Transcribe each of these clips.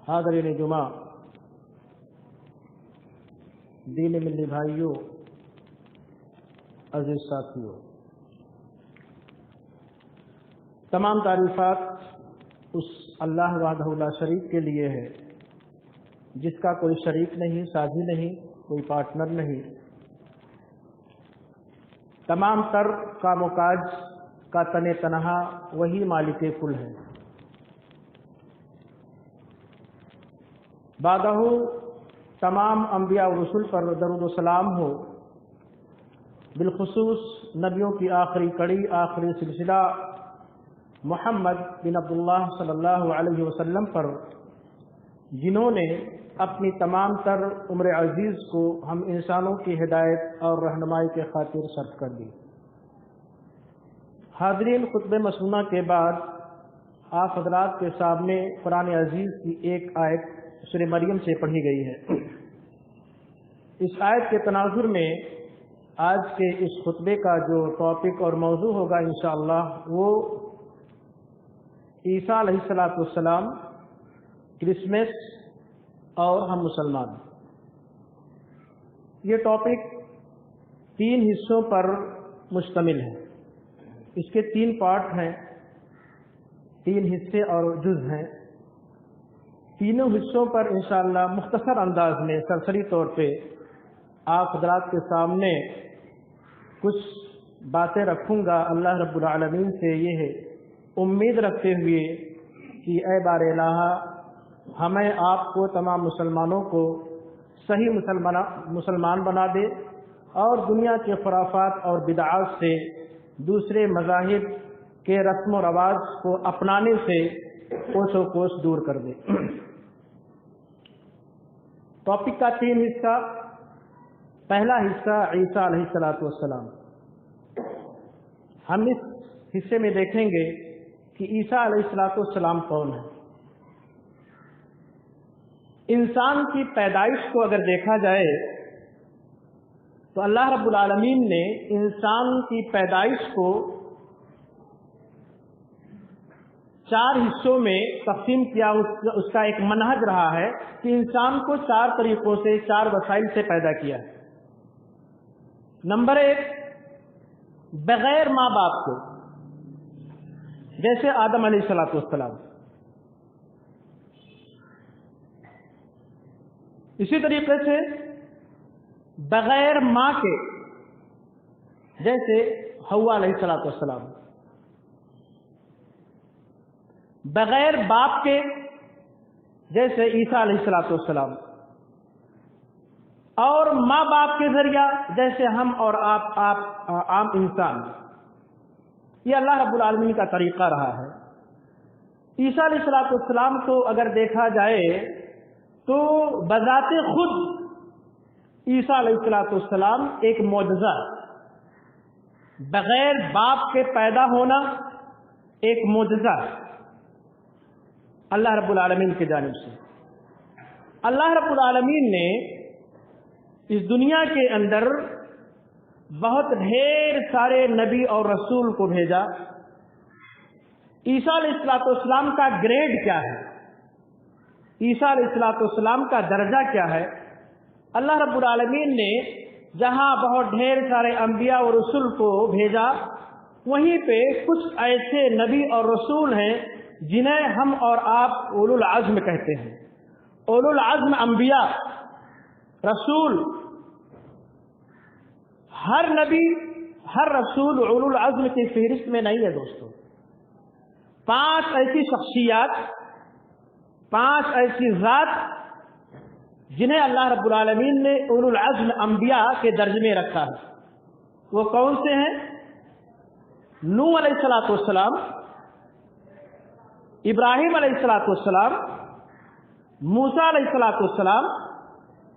حاضرین جمعہ، دین ملی بھائیوں، عزیز ساتھیوں، تمام تعریفات اس اللہ وحدہ لا شریک کے لیے ہے جس کا کوئی شریک نہیں، ساجی نہیں، کوئی پارٹنر نہیں۔ تمام تر کام و کاج کا تن تنہا وہی مالک کل ہے۔ بعدہ تمام انبیاء و رسول پر درود و سلام ہو، بالخصوص نبیوں کی آخری کڑی، آخری سلسلہ محمد بن عبداللہ صلی اللہ علیہ وسلم پر، جنہوں نے اپنی تمام تر عمر عزیز کو ہم انسانوں کی ہدایت اور رہنمائی کے خاطر صرف کر دی۔ حاضرین، خطبہ مسنونہ کے بعد آپ حضرات کے سامنے قرآن عزیز کی ایک آیت سورہ مریم سے پڑھی گئی ہے۔ اس آیت کے تناظر میں آج کے اس خطبے کا جو ٹاپک اور موضوع ہوگا انشاءاللہ وہ عیسیٰ علیہ السلام، کرسمس اور ہم مسلمان۔ یہ ٹاپک 3 حصوں پر مشتمل ہے۔ اس کے 3 پارٹ ہیں، 3 حصے اور جز ہیں۔ تینوں حصوں پر انشاءاللہ مختصر انداز میں سرسری طور پہ آپ حضرات کے سامنے کچھ باتیں رکھوں گا، اللہ رب العالمین سے یہ ہے امید رکھتے ہوئے کہ اے بار الہ ہمیں آپ کو تمام مسلمانوں کو صحیح مسلمان بنا دے اور دنیا کے خرافات اور بدعات سے، دوسرے مذاہب کے رسم و رواج کو اپنانے سے کوس و کوس دور کر دے۔ ٹاپک کا 3 حصہ۔ پہلا حصہ عیسیٰ علیہ السلام۔ ہم اس حصے میں دیکھیں گے کہ عیسیٰ علیہ السلام کون ہے۔ انسان کی پیدائش کو اگر دیکھا جائے تو اللہ رب العالمین نے انسان کی پیدائش کو 4 حصوں میں تقسیم کیا۔ اس کا ایک منہج رہا ہے کہ انسان کو 4 طریقوں سے، 4 وسائل سے پیدا کیا ہے۔ نمبر 1، بغیر ماں باپ کو، جیسے آدم علیہ السلام۔ اسی طریقے سے بغیر ماں کے، جیسے حوا علیہ السلام۔ بغیر باپ کے، جیسے عیسیٰ علیہ السلام۔ اور ماں باپ کے ذریعہ، جیسے ہم اور آپ عام انسان۔ یہ اللہ رب العالمین کا طریقہ رہا ہے۔ عیسیٰ علیہ السلام کو اگر دیکھا جائے تو بذات خود عیسیٰ علیہ السلام ایک معجزہ، بغیر باپ کے پیدا ہونا ایک معجزہ اللہ رب العالمین کی جانب سے۔ اللہ رب العالمین نے اس دنیا کے اندر بہت ڈھیر سارے نبی اور رسول کو بھیجا۔ عیسیٰ علیہ السلام کا گریڈ کیا ہے، عیسیٰ علیہ السلام کا درجہ کیا ہے؟ اللہ رب العالمین نے جہاں بہت ڈھیر سارے انبیاء اور رسول کو بھیجا، وہیں پہ کچھ ایسے نبی اور رسول ہیں جنہیں ہم اور آپ اولو العزم کہتے ہیں۔ اولو العزم انبیاء، رسول، ہر نبی، ہر رسول اولو العزم کی فہرست میں نہیں ہے دوستو۔ 5 ایسی شخصیات، 5 ایسی ذات جنہیں اللہ رب العالمین نے اولو العزم انبیاء کے درجے میں رکھا ہے۔ وہ کون سے ہیں؟ نوح علیہ السلام، ابراہیم علیہ السلام، موسیٰ علیہ السلام،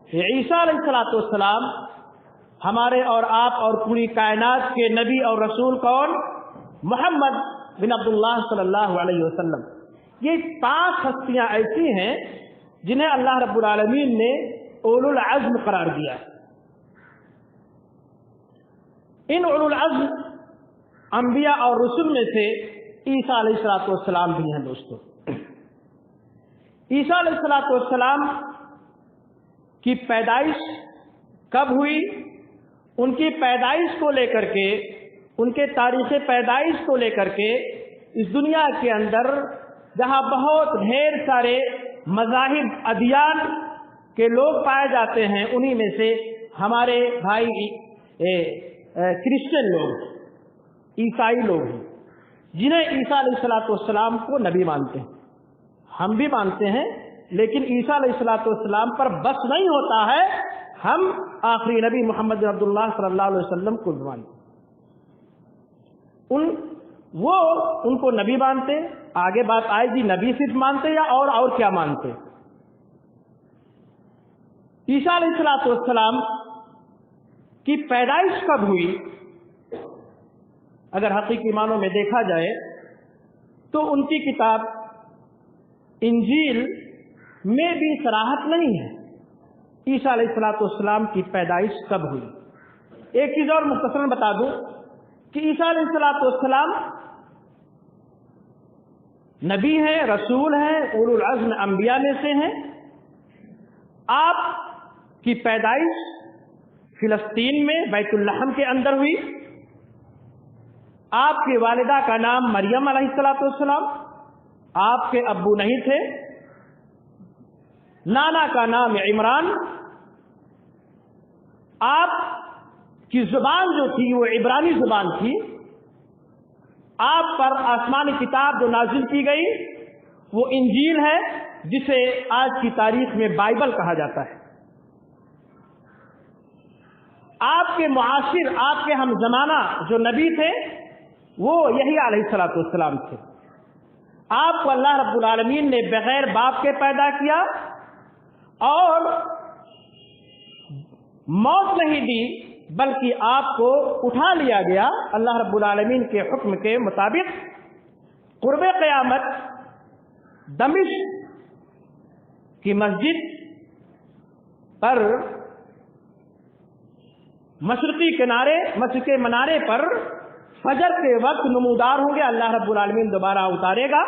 عیسیٰ علیہ السلام، ہمارے اور آپ اور پوری کائنات کے نبی اور رسول کون؟ محمد بن عبداللہ صلی اللہ علیہ وسلم۔ یہ 5 ہستیاں ایسی ہیں جنہیں اللہ رب العالمین نے اولو العزم قرار دیا۔ ان اولو العزم انبیاء اور رسول میں سے عیسیٰ علیہ السلام بھی ہیں دوستو۔ عیسیٰ علیہ السلام کی پیدائش کب ہوئی، ان کی پیدائش کو لے کر کے، ان کے تاریخ پیدائش کو لے کر کے اس دنیا کے اندر جہاں بہت ڈھیر سارے مذاہب ادیان کے لوگ پائے جاتے ہیں، انہی میں سے ہمارے بھائی کرسچن لوگ، عیسائی لوگ ہیں، جنہیں عیسیٰ علیہ السلام کو نبی مانتے ہیں. ہم بھی مانتے ہیں، لیکن عیسیٰ علیہ السلام پر بس نہیں ہوتا ہے، ہم آخری نبی محمد عبداللہ صلی اللہ علیہ وسلم کو مانتے ہیں. ان کو نبی مانتے. آگے بات آئے گی نبی صرف مانتے یا اور کیا مانتے. عیسیٰ علیہ السلام کی پیدائش کب ہوئی؟ اگر حقیقی معنوں میں دیکھا جائے تو ان کی کتاب انجیل میں بھی صراحت نہیں ہے عیسیٰ علیہ السلام کی پیدائش کب ہوئی. ایک چیز اور مختصراً بتا دوں کہ عیسیٰ علیہ السلام نبی ہیں، رسول ہیں، اولو العزم انبیاء میں سے ہیں. آپ کی پیدائش فلسطین میں بیت اللحم کے اندر ہوئی. آپ کی والدہ کا نام مریم علیہ السلام، آپ کے ابو نہیں تھے. نانا کا نام عمران. آپ کی زبان جو تھی وہ عبرانی زبان تھی. آپ پر آسمانی کتاب جو نازل کی گئی وہ انجیل ہے، جسے آج کی تاریخ میں بائبل کہا جاتا ہے. آپ کے معاشر، آپ کے ہم زمانہ جو نبی تھے وہ یحییٰ علیہ السلام تھے. آپ کو اللہ رب العالمین نے بغیر باپ کے پیدا کیا اور موت نہیں دی، بلکہ آپ کو اٹھا لیا گیا اللہ رب العالمین کے حکم کے مطابق. قرب قیامت دمشق کی مسجد پر مشرق کے منارے پر فجر کے وقت نمودار ہوں گے. اللہ رب العالمین دوبارہ اتارے گا.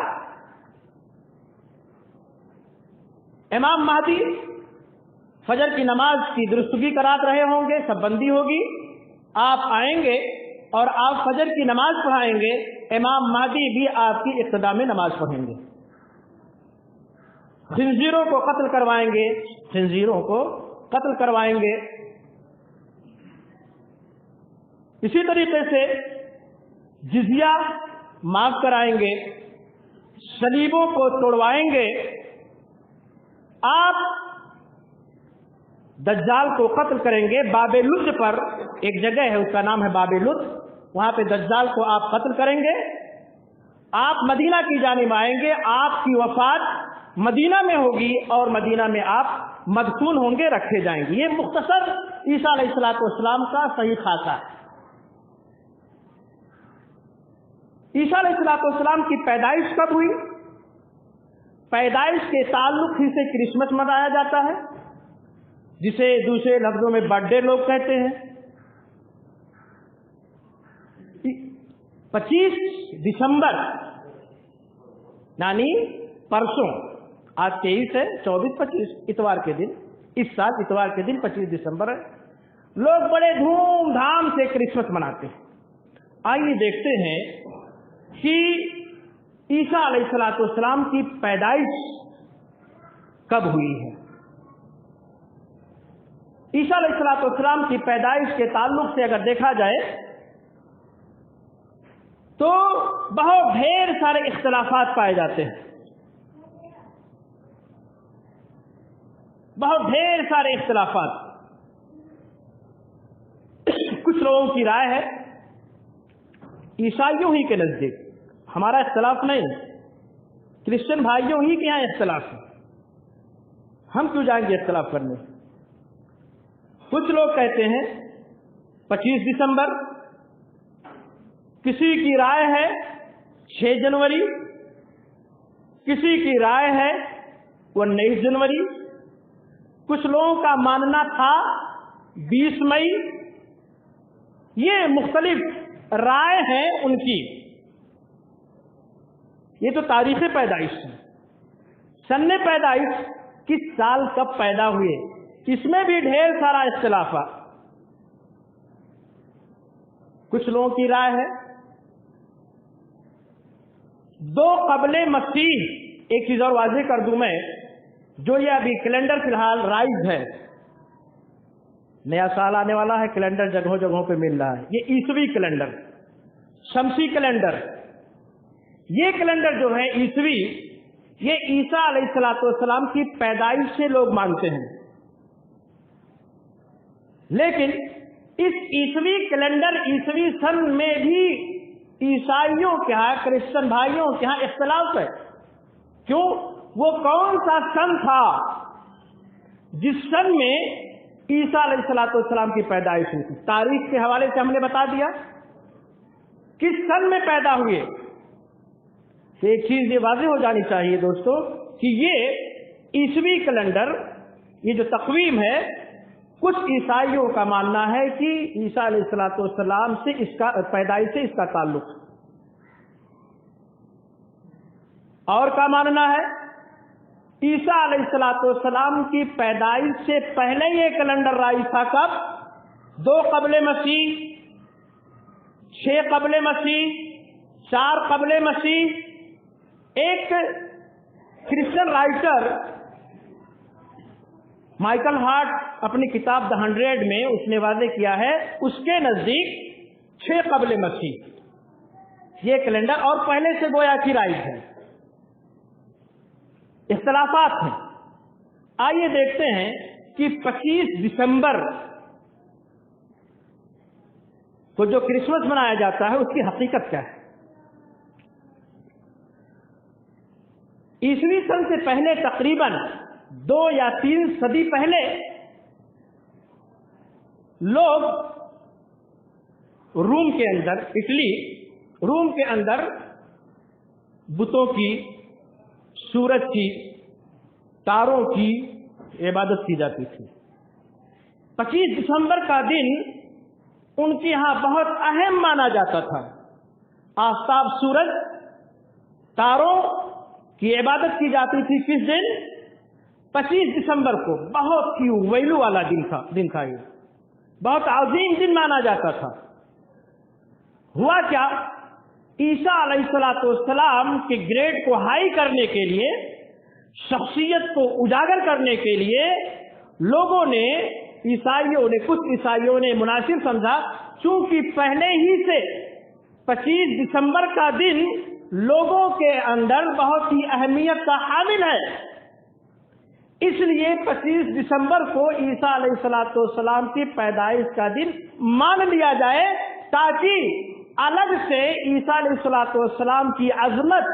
امام مہدی فجر کی نماز کی درستگی کرات رہے ہوں گے، سب بندی ہوگی. آپ آئیں گے اور آپ فجر کی نماز پڑھائیں گے. امام مہدی بھی آپ کی اقتدا میں نماز پڑھیں گے. خنزیروں کو قتل کروائیں گے، خنزیروں کو قتل کروائیں گے. اسی طریقے سے جزیہ معاف کرائیں گے، صلیبوں کو توڑوائیں گے. آپ دجال کو قتل کریں گے. باب لد پر ایک جگہ ہے، اس کا نام ہے باب لد، وہاں پہ دجال کو آپ قتل کریں گے. آپ مدینہ کی جانب آئیں گے. آپ کی وفات مدینہ میں ہوگی اور مدینہ میں آپ مدفون ہوں گے، رکھے جائیں گے. یہ مختصر عیسیٰ علیہ السلام کا صحیح خاصہ ہے. عیسیٰ علیہ السلام کی پیدائش کب ہوئی؟ پیدائش کے تعلق ہی سے کرسمس منایا جاتا ہے، جسے دوسرے لفظوں میں برتھ ڈے لوگ کہتے ہیں. 25 دسمبر یعنی پرسوں، آج 23 ہے، 24-25 اتوار کے دن، اس سال اتوار کے دن 25 دسمبر ہے. لوگ بڑے دھوم دھام سے کرسمس مناتے ہیں. آئیے دیکھتے ہیں کہ عیسیٰ علیہ السلام کی پیدائش کب ہوئی ہے. عیسیٰ علیہ السلام کی پیدائش کے تعلق سے اگر دیکھا جائے تو بہت ڈھیر سارے اختلافات پائے جاتے ہیں. بہت ڈھیر سارے اختلافات. کچھ لوگوں کی رائے ہے عیسائیوں ہی کے نزدیک، ہمارا اختلاف نہیں، کرسچن بھائیوں ہی کے یہاں اختلاف ہے، ہم کیوں جائیں گے اختلاف کرنے. کچھ لوگ کہتے ہیں 25 دسمبر، کسی کی رائے ہے 6 جنوری، کسی کی رائے ہے 19 جنوری، کچھ لوگوں کا ماننا تھا 20 مئی. یہ مختلف رائے ہیں ان کی. یہ تو تاریخ پیدائش ہے. سن پیدائش کس سال کب پیدا ہوئے، اس میں بھی ڈھیر سارا اختلاف ہے۔ کچھ لوگوں کی رائے ہے 2 قبل مسیح۔ ایک چیز اور واضح کر دوں میں، جو یہ ابھی کیلنڈر فی الحال رائز ہے، نیا سال آنے والا ہے، کیلنڈر جگہوں جگہوں پہ مل رہا ہے، یہ عیسوی کیلنڈر، شمسی کیلنڈر، یہ کیلنڈر جو ہے عیسوی، یہ عیسیٰ علیہ السلام کی پیدائش سے لوگ مانتے ہیں۔ لیکن اس عیسوی کیلنڈر، عیسوی سن میں بھی عیسائیوں کے ہاں، کرسچن بھائیوں کے ہاں اختلاف ہے۔ کیوں؟ وہ کون سا سن تھا جس سن میں عیسیٰ علیہ السلام کی پیدائش ہوئی تھی؟ تاریخ کے حوالے سے ہم نے بتا دیا کس سن میں پیدا ہوئے۔ ایک چیز یہ واضح ہو جانی چاہیے دوستو کہ یہ عیسوی کیلنڈر، یہ جو تقویم ہے، کچھ عیسائیوں کا ماننا ہے کہ عیسیٰ علیہ السلام سے اس کا پیدائش سے اس کا تعلق، اور کا ماننا ہے عیسیٰ علیہ السلام کی پیدائش سے پہلے یہ کیلنڈر رائج تھا۔ کب؟ 2 قبل مسیح، 6 قبل مسیح، 4 قبل مسیح۔ ایک کرسچن رائٹر مائیکل ہارٹ اپنی کتاب The 100 میں اس نے واضح کیا ہے، اس کے نزدیک 6 قبل مسیح یہ کیلنڈر، اور پہلے سے گویا کی رائج ہے۔ اختلافات ہیں۔ آئیے دیکھتے ہیں کہ 25 دسمبر کو جو کرسمس منایا جاتا ہے اس کی حقیقت کیا ہے۔ عیسوی سن سے پہلے تقریباً 2 یا 3 صدی پہلے لوگ روم کے اندر، اٹلی، روم کے اندر بتوں کی، سورج کی، تاروں کی عبادت کی جاتی تھی۔ 25 دسمبر کا دن ان کے ہاں بہت اہم مانا جاتا تھا۔ آفتاب، سورج، تاروں کی عبادت کی جاتی تھی۔ کس دن؟ 25 دسمبر کو۔ بہت ہی ویلو والا دن تھا، یہ بہت عظیم دن مانا جاتا تھا۔ ہوا کیا؟ عیسیٰ علیہ السلام کے گریڈ کو ہائی کرنے کے لیے، شخصیت کو اجاگر کرنے کے لیے لوگوں نے، کچھ عیسائیوں نے مناسب سمجھا، چونکہ پہلے ہی سے 25 دسمبر کا دن لوگوں کے اندر بہت ہی اہمیت کا حامل ہے، اس لیے 25 دسمبر کو عیسیٰ علیہ السلام کی پیدائش کا دن مان لیا جائے، تاکہ الگ سے عیسیٰ علیہ السلام کی عظمت،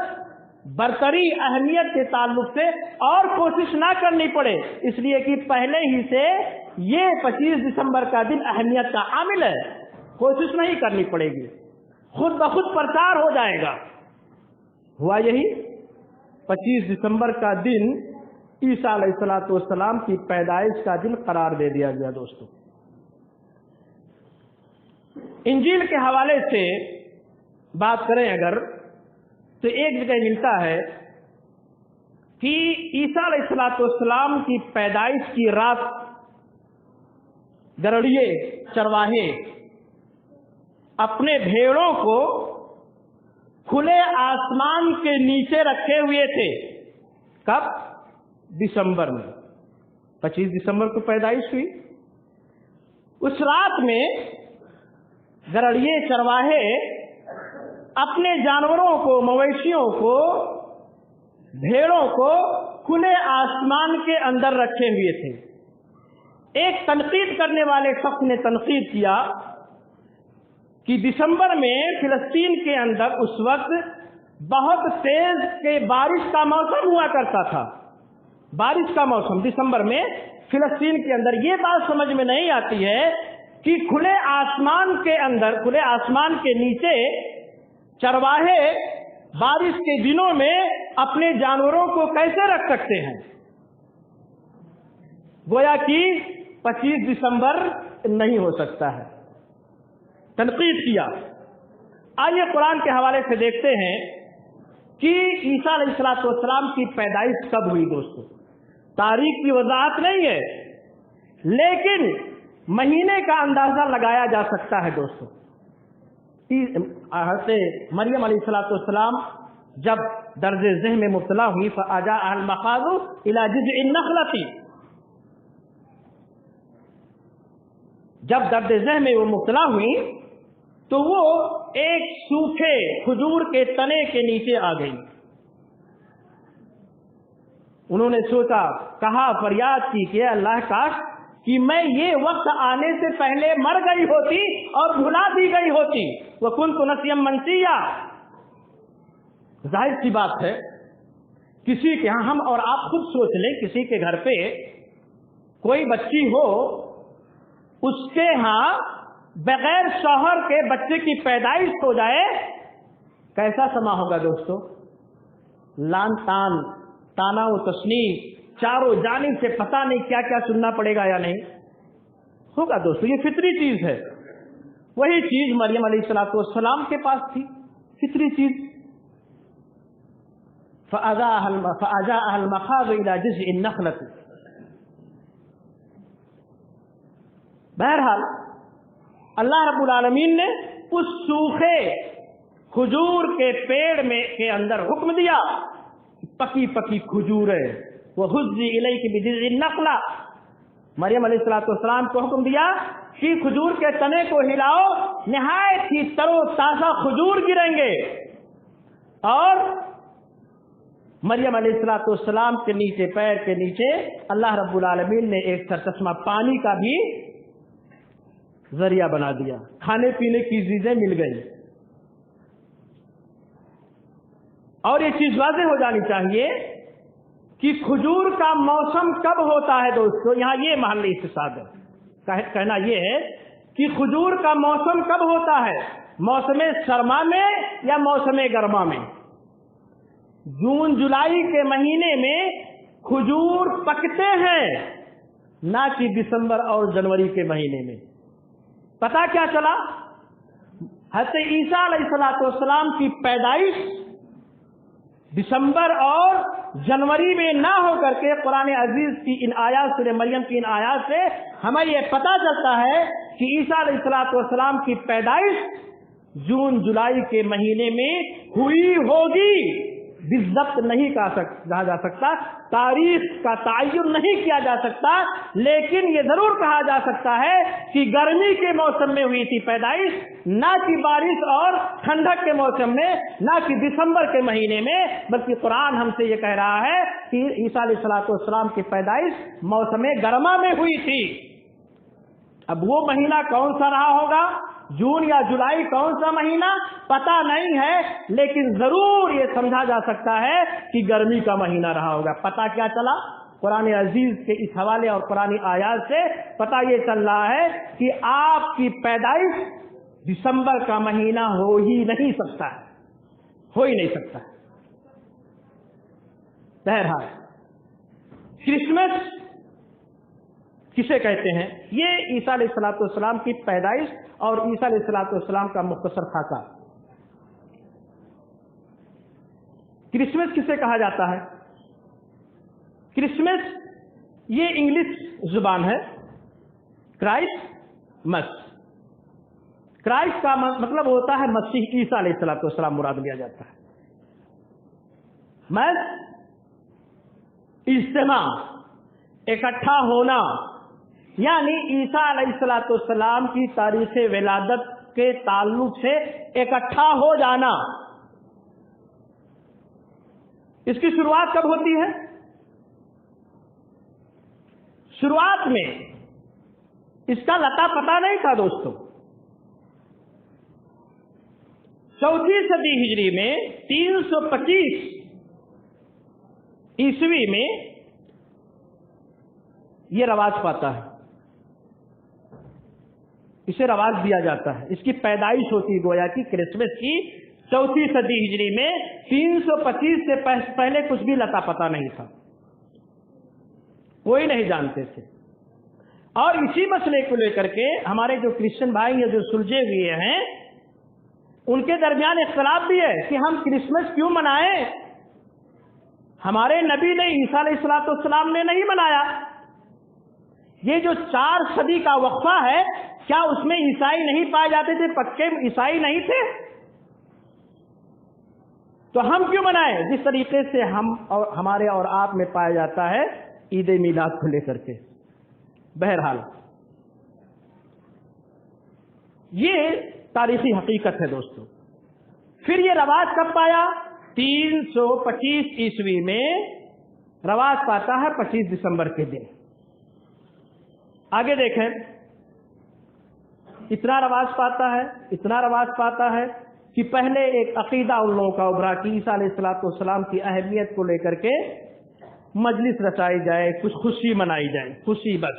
برتری، اہمیت کے تعلق سے اور کوشش نہ کرنی پڑے، اس لیے کہ پہلے ہی سے یہ 25 دسمبر کا دن اہمیت کا حامل ہے، کوشش نہیں کرنی پڑے گی، خود بخود پرچار ہو جائے گا۔ ہوا یہی، 25 دسمبر کا دن عیسیٰ علیہ السلام کی پیدائش کا دن قرار دے دیا گیا۔ دوستو، انجیل کے حوالے سے بات کریں اگر، تو ایک جگہ ملتا ہے کہ عیسیٰ علیہ السلام کی پیدائش کی رات گرڑیے، چرواہے اپنے بھیڑوں کو کھلے آسمان کے نیچے رکھے ہوئے تھے۔ کب؟ دسمبر میں، 25 دسمبر کو پیدائش ہوئی۔ اس رات میں گرڑیے، چرواہے اپنے جانوروں کو، مویشیوں کو، بھیڑوں کو کھلے آسمان کے اندر رکھے ہوئے تھے۔ ایک تنقید کرنے والے شخص نے تنقید کیا کہ دسمبر میں فلسطین کے اندر اس وقت بہت تیز کے بارش کا موسم ہوا کرتا تھا، بارش کا موسم دسمبر میں فلسطین کے اندر۔ یہ بات سمجھ میں نہیں آتی ہے کہ کھلے آسمان کے اندر، کھلے آسمان کے نیچے چرواہے بارش کے دنوں میں اپنے جانوروں کو کیسے رکھ سکتے ہیں؟ گویا کہ 25 دسمبر نہیں ہو سکتا ہے، تنقید کیا۔ آئیے قرآن کے حوالے سے دیکھتے ہیں کہ عیسیٰ علیہ السلام کی پیدائش کب ہوئی دوستو، تاریخ کی وضاحت نہیں ہے، لیکن مہینے کا اندازہ لگایا جا سکتا ہے دوستو۔ حضرت مریم علیہ السلام جب درد ذہن میں مبتلا ہوئی، فَأَجَاءَهَا الْمَخَاضُ إِلَى جِذْعِ النَّخْلَةِ، جب درد ذہن میں وہ مبتلا ہوئی تو وہ ایک سوکھے کھجور کے تنے کے نیچے آ گئی۔ انہوں نے سوچا، کہا، فریاد کی کہ اللہ کاش کہ میں یہ وقت آنے سے پہلے مر گئی ہوتی اور بھلا دی گئی ہوتی، وَكُنْتُ نَسْيًا مَنْسِيًّا۔ ظاہر سی بات ہے، کسی کے ہاں، ہم اور آپ خود سوچ لیں، کسی کے گھر پہ کوئی بچی ہو، اس کے ہاں بغیر شوہر کے بچے کی پیدائش ہو جائے، کیسا سما ہوگا دوستو؟ لان تان، تانا و تشنیع، چاروں جانب سے پتہ نہیں کیا کیا سننا پڑے گا یا نہیں ہوگا دوستو۔ یہ فطری چیز ہے، وہی چیز مریم علیہ السلام کے پاس تھی، فطری چیز۔ فَأَجَاءَهَا الْمَخَاضُ إِلَى جِذْعِ النَّخْلَةِ۔ بہرحال اللہ رب العالمین نے اس سوکھے کھجور کے پیڑ میں کے اندر حکم دیا، پکی پکی کھجور ہے، وَهُزِّي إِلَيْكِ بِجِذْعِ النَّخْلَةِ، مریم علیہ السلام کو حکم دیا کہ کھجور کے تنے کو ہلاؤ، نہایت ہی تر و تازہ کھجور گریں گے۔ اور مریم علیہ السلام کے نیچے، پیر کے نیچے، اللہ رب العالمین نے ایک سرچشمہ پانی کا بھی ذریعہ بنا دیا، کھانے پینے کی چیزیں مل گئی۔ اور یہ چیز واضح ہو جانی چاہیے کہ کھجور کا موسم کب ہوتا ہے دوستو، یہاں یہ محل استفسار ہے، کہنا یہ ہے کہ کھجور کا موسم کب ہوتا ہے، موسم سرما میں یا موسم گرما میں؟ جون جولائی کے مہینے میں کھجور پکتے ہیں، نہ کہ دسمبر اور جنوری کے مہینے میں۔ پتہ کیا چلا؟ حضرت عیسیٰ علیہ السلام کی پیدائش دسمبر اور جنوری میں نہ ہو کر کے قرآن عزیز کی ان آیات، سورہ مریم کی ان آیات سے ہمیں یہ پتہ چلتا ہے کہ عیسیٰ علیہ السلام کی پیدائش جون جولائی کے مہینے میں ہوئی ہوگی۔ بالضبط نہیں کہا جا سکتا، تاریخ کا تعین نہیں کیا جا سکتا، لیکن یہ ضرور کہا جا سکتا ہے کہ گرمی کے موسم میں ہوئی تھی پیدائش، نہ کہ بارش اور ٹھنڈک کے موسم میں، نہ کہ دسمبر کے مہینے میں، بلکہ قرآن ہم سے یہ کہہ رہا ہے کہ عیسیٰ علیہ السلام کی پیدائش موسم گرما میں ہوئی تھی۔ اب وہ مہینہ کون سا رہا ہوگا، جون یا جولائی، کون سا مہینہ پتہ نہیں ہے، لیکن ضرور یہ سمجھا جا سکتا ہے کہ گرمی کا مہینہ رہا ہوگا۔ پتہ کیا چلا؟ قرآن عزیز کے اس حوالے اور قرآن آیات سے پتہ یہ چل رہا ہے کہ آپ کی پیدائش دسمبر کا مہینہ ہو ہی نہیں سکتا ہے، ہو ہی نہیں سکتا ہے۔ بہرحال کرسمس کسے کہتے ہیں؟ یہ عیسیٰ علیہ السلام کی پیدائش اور عیسیٰ علیہ السلام کا مختصر خاکہ۔ کرسمس کسے کہا جاتا ہے؟ کرسمس یہ انگلش زبان ہے، کرائسمس۔ کرائسٹ کا مطلب ہوتا ہے مسیح عیسیٰ علیہ السلام مراد لیا جاتا ہے۔ مس اجتماع، اکٹھا ہونا، یعنی عیسیٰ علیہ السلام کی تاریخ ولادت کے تعلق سے اکٹھا ہو جانا۔ اس کی شروعات کب ہوتی ہے؟ شروعات میں اس کا لتا پتا نہیں تھا دوستو۔ 4 صدی ہجری میں 325 عیسوی میں یہ رواج پاتا ہے، اسے رواج دیا جاتا ہے، اس کی پیدائش ہوتی گویا کہ کرسمس کی 4 صدی ہجری میں 325 سے پہلے کچھ بھی لتا پتا نہیں تھا، کوئی نہیں جانتے تھے۔ اور اسی مسئلے کو لے کر کے ہمارے جو کرسچن بھائی جو سلجھے ہوئے ہیں، ان کے درمیان اختلاف بھی ہے کہ ہم کرسمس کیوں منائیں. ہمارے نبی نے عیسیٰ علیہ السلام نے نہیں منایا. یہ جو 4 صدی کا وقفہ ہے، کیا اس میں عیسائی نہیں پائے جاتے تھے؟ پکے عیسائی نہیں تھے؟ تو ہم کیوں منائیں جس طریقے سے ہم اور ہمارے اور آپ میں پایا جاتا ہے عید میلاد کو لے کر کے. بہرحال یہ تاریخی حقیقت ہے دوستو. پھر یہ رواج کب پایا؟ 325 عیسوی میں رواج پاتا ہے 25 دسمبر کے دن. آگے دیکھیں، اتنا رواج پاتا ہے کہ پہلے ایک عقیدہ ان لوگوں کا ابھرا کہ عیسیٰ علیہ السلام کی اہمیت کو لے کر کے مجلس رچائی جائے، کچھ خوشی منائی جائے، خوشی بس.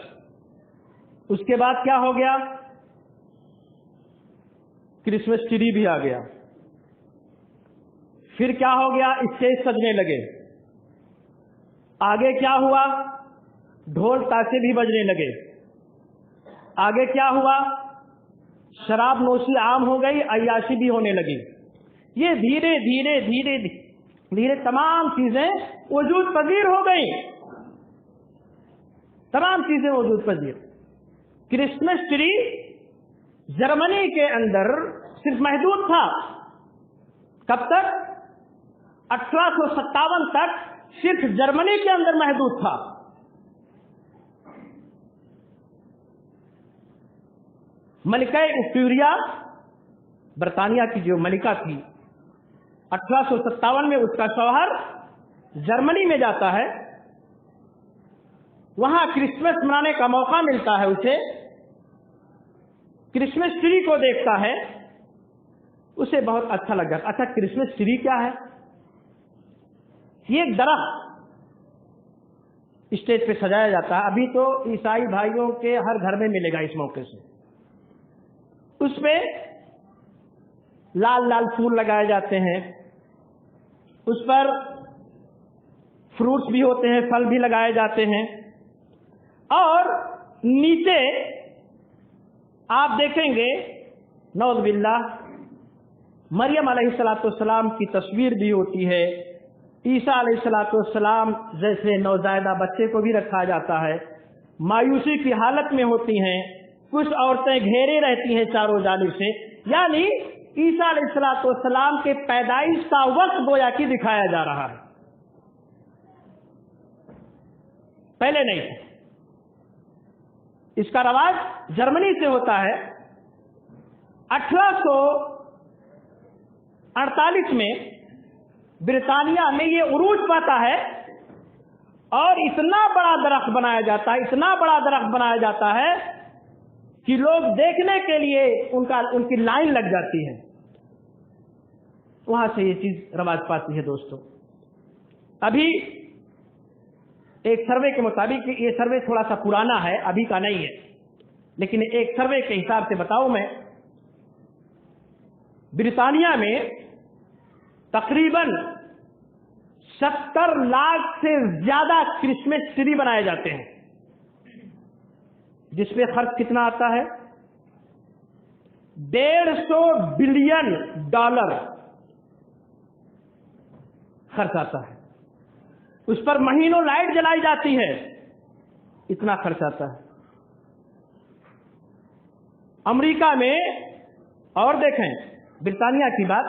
اس کے بعد کیا ہو گیا؟ کرسمس ٹری بھی آ گیا. پھر کیا ہو گیا؟ اسٹیج سجنے لگے. آگے کیا ہوا؟ ڈھول تاشے بھی بجنے لگے. آگے کیا ہوا؟ شراب نوشی عام ہو گئی، عیاشی بھی ہونے لگی. یہ دھیرے دھیرے دھیرے دھیرے تمام چیزیں وجود پذیر ہو گئی. تمام چیزیں وجود پذیر. کرسمس ٹری جرمنی کے اندر صرف محدود تھا. کب تک؟ 1857 تک صرف جرمنی کے اندر محدود تھا. ملکہ وکٹوریہ، برطانیہ کی جو ملکہ تھی، 1857 میں اس کا شوہر جرمنی میں جاتا ہے. وہاں کرسمس منانے کا موقع ملتا ہے اسے. کرسمس ٹری کو دیکھتا ہے، اسے بہت اچھا لگ جاتا. اچھا کرسمس ٹری کیا ہے؟ یہ ایک درخت اسٹیج پہ سجایا جاتا ہے. ابھی تو عیسائی بھائیوں کے ہر گھر میں ملے گا اس موقع سے. اس پہ لال لال پھول لگائے جاتے ہیں، اس پر فروٹس بھی ہوتے ہیں، پھل بھی لگائے جاتے ہیں. اور نیچے آپ دیکھیں گے نعوذ باللہ مریم علیہ السلام کی تصویر بھی ہوتی ہے. عیسیٰ علیہ السلام جیسے نوزائیدہ بچے کو بھی رکھا جاتا ہے. مایوسی کی حالت میں ہوتی ہیں. کچھ عورتیں گھیرے رہتی ہیں چاروں جانب سے. یعنی عیسیٰ علیہ السلام کے پیدائش کا وقت گویا کہ دکھایا جا رہا ہے. پہلے نہیں تھا. اس کا رواج جرمنی سے ہوتا ہے. 1848 میں برطانیہ میں یہ عروج پاتا ہے اور اتنا بڑا درخت بنایا جاتا ہے کہ لوگ دیکھنے کے لیے ان کی لائن لگ جاتی ہے. وہاں سے یہ چیز رواج پاتی ہے دوستو. ابھی ایک سروے کے مطابق، یہ سروے تھوڑا سا پرانا ہے، ابھی کا نہیں ہے، لیکن ایک سروے کے حساب سے بتاؤں میں، برطانیہ میں تقریباً 70 لاکھ سے زیادہ کرسمس ٹری بنائے جاتے ہیں، جس پہ خرچ کتنا آتا ہے؟ $150 بلین خرچ آتا ہے. اس پر مہینوں لائٹ جلائی جاتی ہے، اتنا خرچ آتا ہے. امریکہ میں، اور دیکھیں برطانیہ کی بات،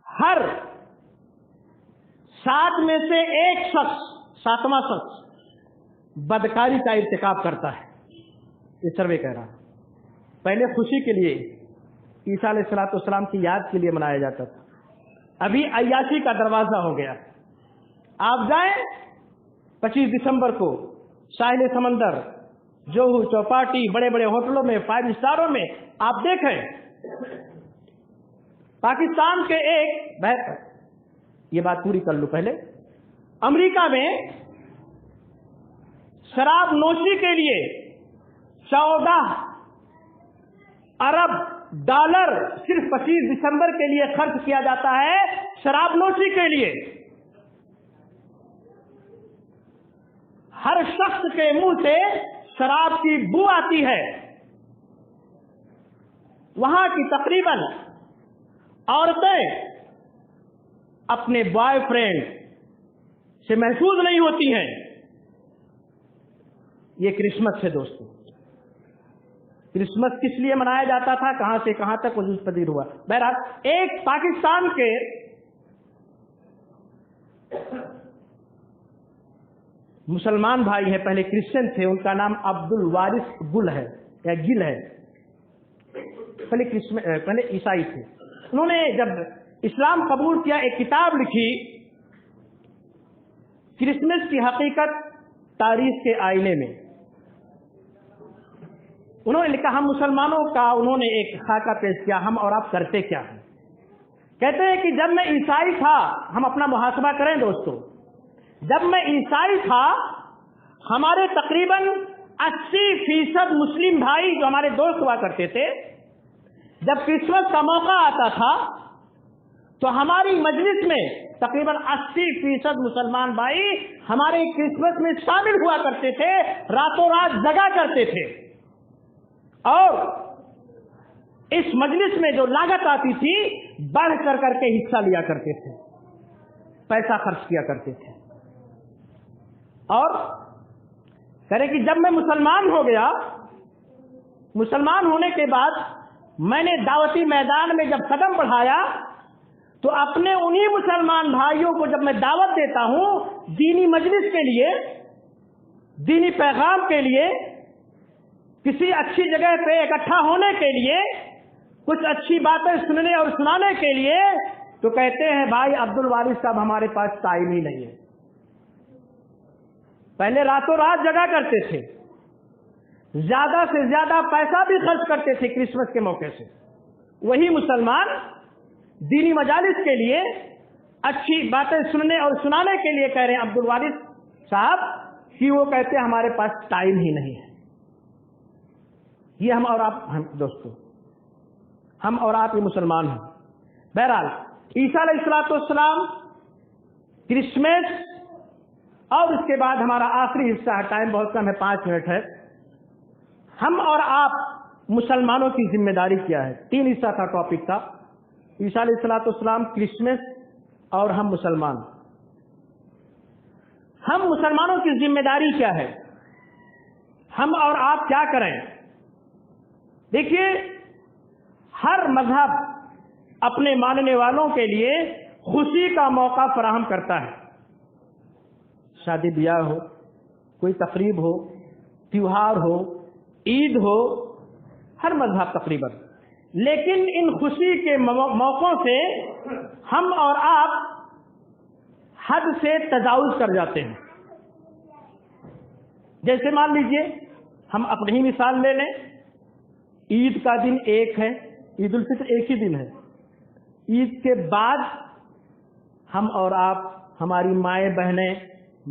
ہر 7 میں سے ایک شخص، 7واں شخص بدکاری کا ارتکاب کرتا ہے. یہ سروے کہہ رہا ہے. پہلے خوشی کے لیے عیسیٰ علیہ السلام کی یاد کے لیے منایا جاتا تھا، ابھی عیاشی کا دروازہ ہو گیا. آپ جائیں 25 دسمبر کو ساحل سمندر، جوہو چوپاٹی، بڑے بڑے ہوٹلوں میں، 5 اسٹاروں میں آپ دیکھیں. پاکستان کے ایک، یہ بات پوری کر لوں پہلے، امریکہ میں شراب نوشی کے لیے $14 ارب صرف 25 دسمبر کے لیے خرچ کیا جاتا ہے. شراب نوشی کے لیے ہر شخص کے منہ سے شراب کی بو آتی ہے. وہاں کی تقریباً عورتیں اپنے بوائے فرینڈ سے محفوظ نہیں ہوتی ہیں. یہ کرسمس ہے دوستو. کرسمس کس لیے منایا جاتا تھا, کہاں سے کہاں تک وجود پذیر ہوا؟ بہرحال ایک پاکستان کے مسلمان بھائی ہیں, پہلے کرسچن تھے, ان کا نام عبد الوارث گل ہے یا گل ہے. پہلے عیسائی تھے. انہوں نے جب اسلام قبول کیا ایک کتاب لکھی, کرسمس کی حقیقت تاریخ کے آئینے میں. انہوں نے لکھا, ہم مسلمانوں کا انہوں نے ایک خاکہ پیش کیا, ہم اور آپ کرتے کیا ہیں. کہتے ہیں کہ جب میں عیسائی تھا, ہم اپنا محاسبہ کریں دوستو, جب میں عیسائی تھا ہمارے تقریباً 80% مسلم بھائی جو ہمارے دوست ہوا کرتے تھے, جب کرسمس کا موقع آتا تھا تو ہماری مجلس میں تقریباً 80% مسلمان بھائی ہمارے کرسمس میں شامل ہوا کرتے تھے, راتوں رات جگا کرتے تھے, اور اس مجلس میں جو لاگت آتی تھی بڑھ کر کے حصہ لیا کرتے تھے, پیسہ خرچ کیا کرتے تھے. اور کرے کہ جب میں مسلمان ہو گیا, مسلمان ہونے کے بعد میں نے دعوتی میدان میں جب قدم بڑھایا تو اپنے انہی مسلمان بھائیوں کو جب میں دعوت دیتا ہوں دینی مجلس کے لیے, دینی پیغام کے لیے, کسی اچھی جگہ پہ اکٹھا ہونے کے لیے, کچھ اچھی باتیں سننے اور سنانے کے لیے, تو کہتے ہیں بھائی عبد الوارث صاحب ہمارے پاس ٹائم ہی نہیں ہے. پہلے راتوں رات جگا کرتے تھے, زیادہ سے زیادہ پیسہ بھی خرچ کرتے تھے کرسمس کے موقع سے. وہی مسلمان دینی مجالس کے لیے, اچھی باتیں سننے اور سنانے کے لیے کہہ رہے ہیں عبد الوارث صاحب کہ وہ کہتے ہیں ہمارے پاس ٹائم ہی نہیں ہے. یہ ہم اور آپ دوستو, ہم اور آپ یہ مسلمان ہیں. بہرحال عیسیٰ علیہ السلام, کرسمس, اور اس کے بعد ہمارا آخری حصہ ہے, ٹائم بہت کم ہے, 5 منٹ ہے. ہم اور آپ مسلمانوں کی ذمہ داری کیا ہے؟ 3 حصہ تھا ٹاپک کا, عیسیٰ علیہ السلام, کرسمس اور ہم مسلمان. ہم مسلمانوں کی ذمہ داری کیا ہے؟ ہم اور آپ کیا کریں؟ دیکھیے, ہر مذہب اپنے ماننے والوں کے لیے خوشی کا موقع فراہم کرتا ہے. شادی بیاہ ہو, کوئی تقریب ہو, تیوہار ہو, عید ہو, ہر مذہب تقریباً. لیکن ان خوشی کے موقعوں سے ہم اور آپ حد سے تجاوز کر جاتے ہیں. جیسے مان لیجئے ہم اپنی ہی مثال لے لیں, عید کا دن ایک ہے, عید الفطر ایک ہی دن ہے. عید کے بعد ہم اور آپ, ہماری مائیں بہنیں,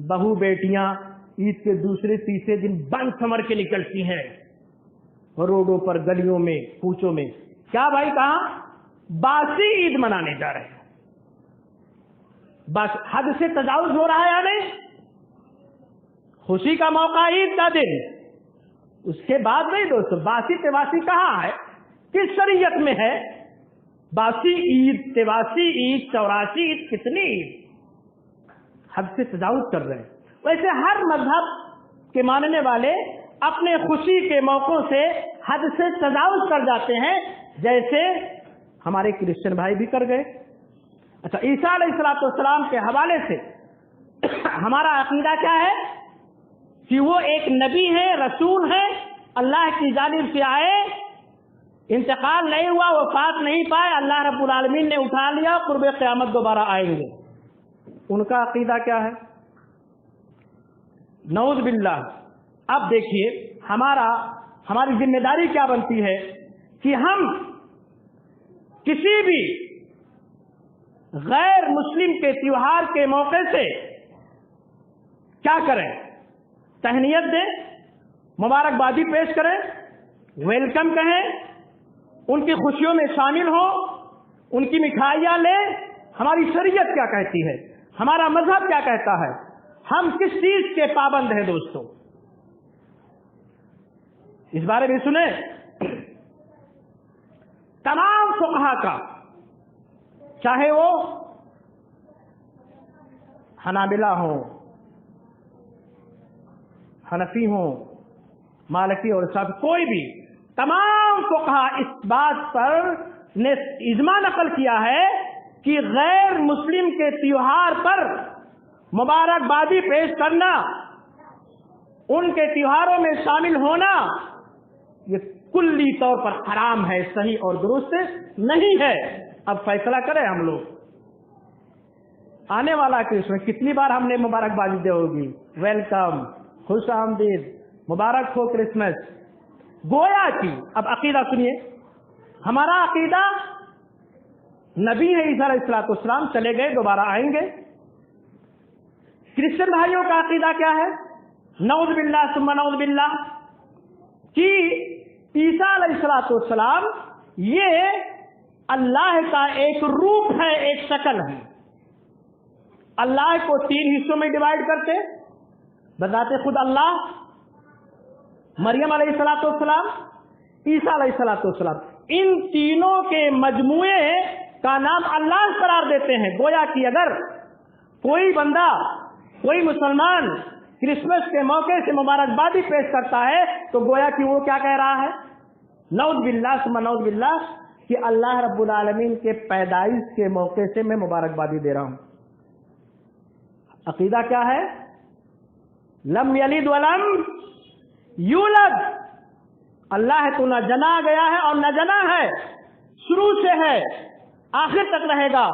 بہو بیٹیاں عید کے دوسرے تیسرے دن بن سمر کے نکلتی ہیں روڈوں پر, گلیوں میں, کوچوں میں. کیا بھائی, کہاں باسی عید منانے جا رہے ہیں. بس حد سے تجاوز ہو رہا ہے یا نہیں؟ خوشی کا موقع عید کا دن, اس کے بعد نہیں دوستو. باسی تواسی کہاں ہے, کس شریعت میں ہے باسی عید, تواسی عید, 84 عید, کتنی عید؟ حد سے تجاوز کر رہے ہیں. ویسے ہر مذہب کے ماننے والے اپنے خوشی کے موقعوں سے حد سے تجاوز کر جاتے ہیں, جیسے ہمارے کرسچن بھائی بھی کر گئے. اچھا, عیسیٰ علیہ السلام کے حوالے سے ہمارا عقیدہ کیا ہے کہ وہ ایک نبی ہے, رسول ہے, اللہ کی جانب سے آئے, انتقال نہیں ہوا, وفات نہیں پائے, اللہ رب العالمین نے اٹھا لیا, قرب قیامت دوبارہ آئیں گے. ان کا عقیدہ کیا ہے؟ نعوذ باللہ. اب دیکھیے ہماری ذمہ داری کیا بنتی ہے کہ ہم کسی بھی غیر مسلم کے تیوہار کے موقع سے کیا کریں؟ تہنیت دیں, مبارکبادی پیش کریں, ویلکم کہیں, ان کی خوشیوں میں شامل ہوں, ان کی مٹھائیاں لیں. ہماری شریعت کیا کہتی ہے, ہمارا مذہب کیا کہتا ہے, ہم کس چیز کے پابند ہیں دوستوں؟ اس بارے میں سنیں. تمام فقہا کا، چاہے وہ حنابلہ ہوں، حنفی ہوں، مالکی اور شافعی، کوئی بھی، تمام فقہا اس بات پر نے اجماع نقل کیا ہے کہ غیر مسلم کے تیوہار پر مبارکبادی پیش کرنا، ان کے تیوہاروں میں شامل ہونا، یہ کلی طور پر حرام ہے، صحیح اور درست نہیں ہے۔ اب فیصلہ کریں ہم لوگ، آنے والا کرسمس کتنی بار ہم نے مبارکبادی دے ہوگی، ویلکم، خوش آمدید، مبارک ہو کرسمس، گویا کی۔ اب عقیدہ سنیے، ہمارا عقیدہ نبی ہے عیسیٰ علیہ السلام، چلے گئے، دوبارہ آئیں گے۔ کرسچن بھائیوں کا عقیدہ کیا ہے؟ نعوذ باللہ ثم نعوذ باللہ، کہ عیسیٰ علیہ السلام یہ اللہ کا ایک روپ ہے، ایک شکل ہے۔ اللہ کو 3 حصوں میں ڈیوائڈ کرتے، بذات خود اللہ، مریم علیہ السلام، عیسیٰ علیہ السلام، ان تینوں کے مجموعے کا نام اللہ قرار دیتے ہیں۔ گویا کہ اگر کوئی بندہ، کوئی مسلمان کرسمس کے موقع سے مبارکبادی پیش کرتا ہے تو گویا کہ وہ کیا کہہ رہا ہے؟ نعوذ باللہ ثم نعوذ باللہ، کہ اللہ رب العالمین کے پیدائش کے موقع سے میں مبارکبادی دے رہا ہوں۔ عقیدہ کیا ہے؟ لم یلد ولم یولد، اللہ تو نہ جنا گیا ہے اور نہ جنا ہے، شروع سے ہے، آخر تک رہے گا،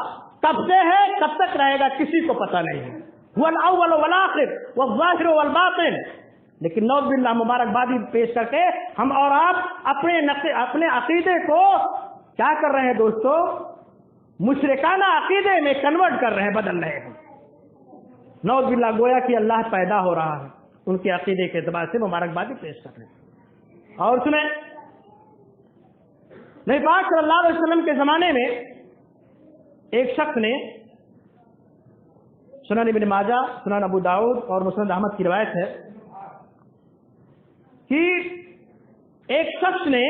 کب سے ہے، کب تک رہے گا، کسی کو پتہ نہیں ہے۔ هو الاول والآخر والظاہر والباطن۔ لیکن نعوذ باللہ مبارکبادی پیش کر کے ہم اور آپ اپنے عقیدے کو کیا کر رہے ہیں دوستو؟ مشرکانہ عقیدے میں کنورٹ کر رہے ہیں، بدل رہے ہیں۔ نعوذ باللہ، گویا کہ اللہ پیدا ہو رہا ہے، ان کے عقیدے کے اعتبار سے مبارکبادی پیش کر رہے ہیں۔ اور سنیں، نبی پاک صلی اللہ علیہ وسلم کے زمانے میں ایک شخص نے، سنن ابن ماجہ، سنن ابو داؤد اور مسند احمد کی روایت ہے کہ ایک شخص نے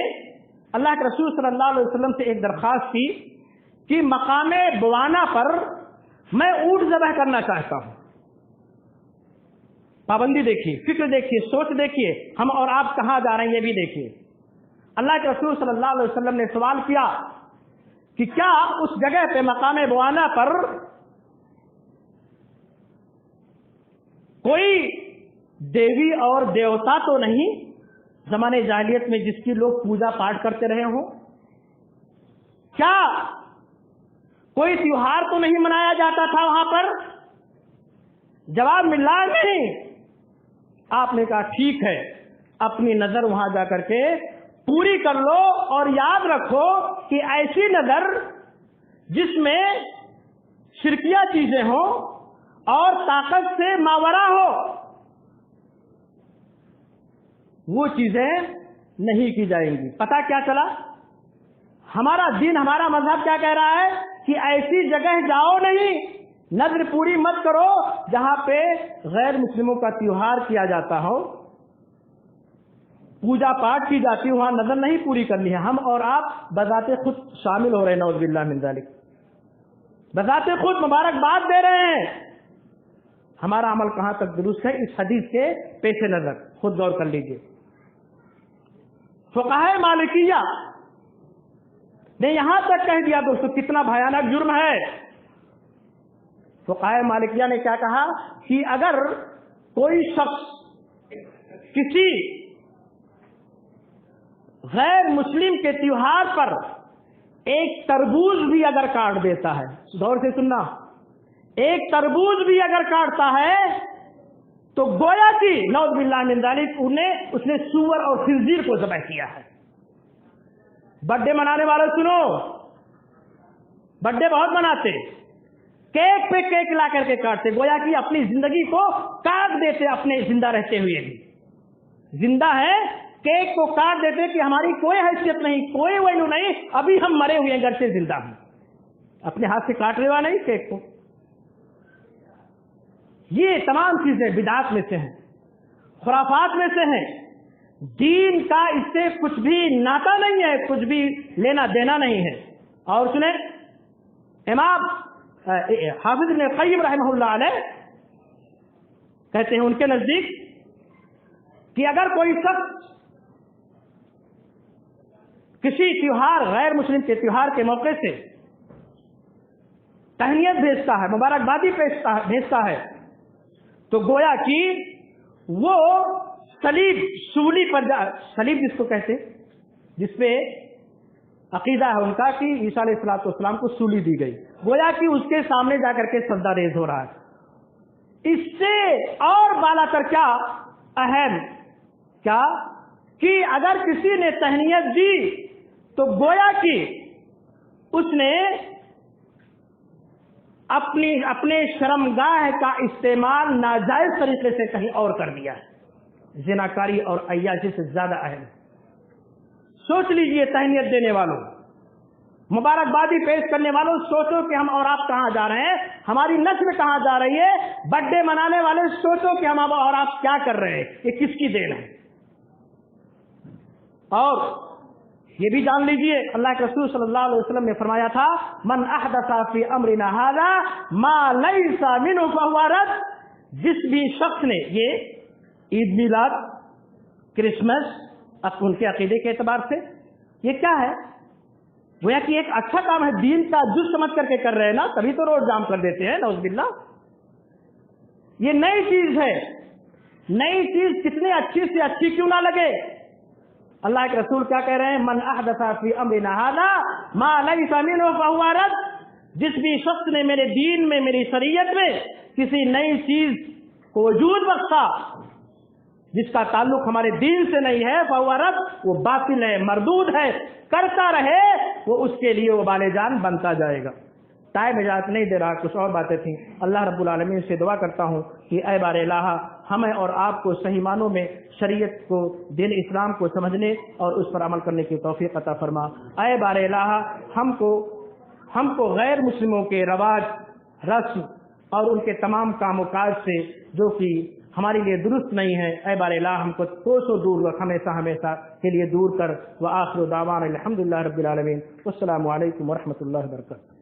اللہ کے رسول صلی اللہ علیہ وسلم سے ایک درخواست کی کہ مقام بوانا پر میں اونٹ ذبح کرنا چاہتا ہوں۔ پابندی دیکھیے، فکر دیکھیے، سوچ دیکھیے، ہم اور آپ کہاں جا رہے ہیں یہ بھی دیکھیے۔ اللہ کے رسول صلی اللہ علیہ وسلم نے سوال کیا کہ کیا اس جگہ پہ مقام بوانا پر کوئی دیوی اور دیوتا تو نہیں زمانے جاہلیت میں جس کی لوگ پوجا پاٹ کرتے رہے ہوں؟ کیا کوئی تیوہار تو نہیں منایا جاتا تھا وہاں پر؟ جواب ملا نہیں۔ آپ نے کہا ٹھیک ہے، اپنی نظر وہاں جا کر کے پوری کر لو، اور یاد رکھو کہ ایسی نظر جس میں شرکیہ چیزیں ہوں اور طاقت سے ماورا ہو، وہ چیزیں نہیں کی جائیں گی۔ پتہ کیا چلا؟ ہمارا دین، ہمارا مذہب کیا کہہ رہا ہے کہ ایسی جگہ جاؤ نہیں، نظر پوری مت کرو جہاں پہ غیر مسلموں کا تیوہار کیا جاتا ہو، پوجا پاٹ کی جاتی، وہاں نظر نہیں پوری کرنی ہے۔ ہم اور آپ بذات خود شامل ہو رہے ہیں، نعوذ باللہ من ذالک، بذات خود مبارکباد دے رہے ہیں۔ ہمارا عمل کہاں تک درست ہے اس حدیث کے پیش نظر خود غور کر لیجئے۔ فقہائے مالکیہ نے یہاں تک کہہ دیا، دوستو کتنا بھیانک جرم ہے۔ فقہائے مالکیہ نے کیا کہا کہ اگر کوئی شخص کسی غیر مسلم کے تیوہار پر ایک تربوز بھی اگر کاٹ دیتا ہے، غور سے سننا، ایک تربوز بھی اگر کاٹتا ہے تو گویا کہ نعوذ باللہ من ذالک اس نے سور اور خنزیر کو ذبح کیا ہے۔ برتھ ڈے منانے والے سنو، برتھ ڈے بہت مناتے، کیک پہ کیک لا کر کے کاٹتے، گویا کہ اپنی زندگی کو کاٹ دیتے، اپنے زندہ رہتے ہوئے بھی زندہ ہے، کیک کو کاٹ دیتے کہ ہماری کوئی حیثیت نہیں، کوئی ویلو نہیں، ابھی ہم مرے ہوئے ہیں، گھر سے زندہ ہیں، اپنے ہاتھ سے کاٹ رہے نہیں کیک کو۔ یہ تمام چیزیں بدعات میں سے ہیں، خرافات میں سے ہیں۔ دین کا اس سے کچھ بھی ناتا نہیں ہے، کچھ بھی لینا دینا نہیں ہے۔ اور سنیں امام حافظ ابن قیم رحمہ اللہ علیہ کہتے ہیں ان کے نزدیک کہ اگر کوئی شخص کسی تیوہار، غیر مسلم کے تیوہار کے موقع سے تہنیت بھیجتا ہے، مبارکبادی بھیجتا ہے، تو گویا کہ وہ صلیب، سولی پر صلیب جس کو کہتے جس پہ عقیدہ ہے ان کا کہ عیسیٰ علیہ السلام کو سولی دی گئی، گویا کہ اس کے سامنے جا کر کے سجدہ ریز ہو رہا ہے۔ اس سے اور بالا تر کیا اہم کیا کہ اگر کسی نے تہنیت دی تو گویا کہ اس نے اپنے شرمگاہ کا استعمال ناجائز طریقے سے کہیں اور کر دیا ہے۔ زناکاری اور عیاشی سے زیادہ اہم ہے۔ سوچ لیجئے تہنیت دینے والوں، مبارکبادی پیش کرنے والوں، سوچو کہ ہم اور آپ کہاں جا رہے ہیں، ہماری نسل کہاں جا رہی ہے۔ برتھ ڈے منانے والے سوچو کہ ہم اور آپ کیا کر رہے ہیں، یہ کس کی دین ہے۔ اور یہ بھی جان لیجئے اللہ کے رسول صلی اللہ علیہ وسلم نے فرمایا تھا من احدث فی امرنا ھذا ما لیس منہ فہو رد۔ جس بھی شخص نے، یہ عید میلاد، کرسمس، ان کے عقیدے کے اعتبار سے یہ کیا ہے، گویا کہ ایک اچھا کام ہے، دین کا جز سمجھ کر کے کر رہے ہیں نا، تبھی تو روڈ جام کر دیتے ہیں، نعوذ باللہ۔ یہ نئی چیز ہے، نئی چیز کتنی اچھی سے اچھی کیوں نہ لگے۔ اللہ کے رسول کیا کہہ رہے ہیں، من احدث فی امرنا ھذا ما لیس منہ فہو رد۔ جس بھی شخص نے میرے دین میں، میری شریعت میں کسی نئی چیز کو وجود بخشا جس کا تعلق ہمارے دین سے نہیں ہے، فہو رد، وہ باطل ہے، مردود ہے، کرتا رہے وہ اس کے لیے وبال جان بنتا جائے گا۔ ٹائم اجازت نہیں دے رہا، کچھ اور باتیں تھیں۔ اللہ رب العالمین سے دعا کرتا ہوں کہ اے بار الہ ہمیں اور آپ کو صحیح معنوں میں شریعت کو، دین اسلام کو سمجھنے اور اس پر عمل کرنے کی توفیق عطا فرما۔ اے بار الہ ہم کو غیر مسلموں کے رواج، رسم اور ان کے تمام کام و کاج سے جو کہ ہمارے لیے درست نہیں ہے، اے بار الہ ہم کو کوسوں دور رکھ، ہمیشہ کے لیے دور کر۔ وآخر دعوانا الحمدللہ رب العالمین، والسلام علیکم ورحمۃ اللہ وبرکاتہ۔